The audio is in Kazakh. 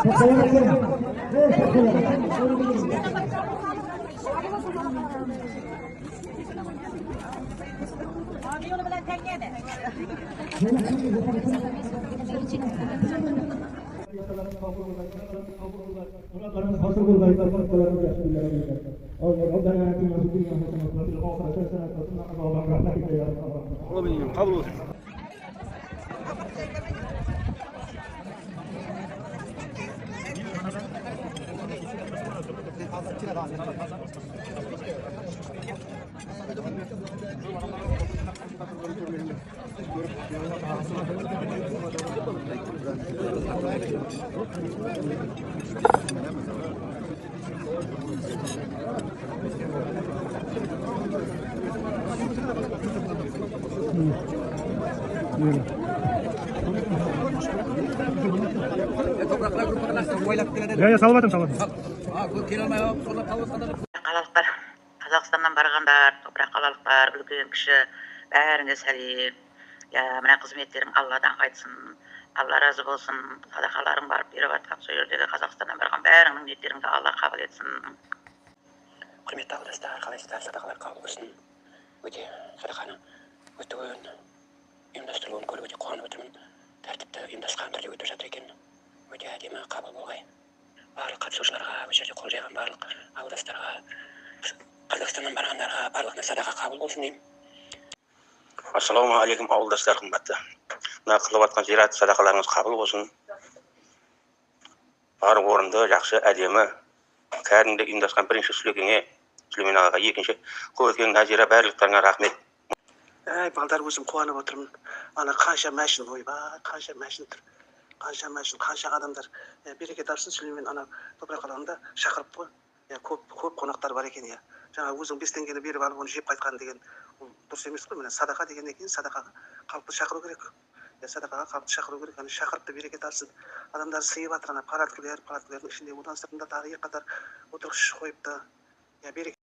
Abi onu bilen tekne de. Kabul olsun. Ya salvatım. Қалалықтар, Қазақстаннан барғандар, топырақ қалалықтар, үлкен кіші, бәріңе сәлем. Мына қызметтерің Алладан қайтсын, Алла разы болсын. Садақаларың барып беріп жатқан сол жердегі Қазақстаннан барған бәріңнің ниеттеріңді Алла қабыл етсін. Құрметті ауылдастар, қалайсыздар? Садақалар қабыл болсын. Өте садақаны өте ұйымдастырылуын көріп өте қуанып отырмын. Тәртіпті ұйымдасқан түрде өтіп жатыр екен. Өте әдемі қабыл болғай. Барлық қатысушыларға, осы жерде қол жайған барлық ауылдастарға, Қазақстаннан барғандарға барлығына садақа қабыл болсын деймін. Ассалаумағалейкум ауылдастар қымбатты. Мына қылып жатқан зират садақаларыңыз қабыл болсын. Бар орынды, жақсы, әдемі, кәдімгі ұйымдасқан бірінші Сүлекеңе, Сүлеймен ағаға, екінші Көкең, Назира, барлықтарыңа рахмет. Балдар, өзім қуанып отырмын. Ана қанша мәшін, ойбай, қанша мәшін тұр. Қанша мәшін, қанша адамдар. Береке тапсын, Сүлеймен ана топырақ қалауында шақырып қой. Көп қонақтар бар екен. Жаңа өзің 5 теңгені беріп алып, оны жеп қайтқан деген дұрыс емес қой. Міне садақа дегеннен кейін садақаға халықты шақыру керек. Садақаға халықты шақыру керек. Ана шақырып береке тапсын. Адамдар сыйып жатыр, ана парадкілердің ішінде одан сыртында тағы екі қатар отырғыш қойыпты. Береке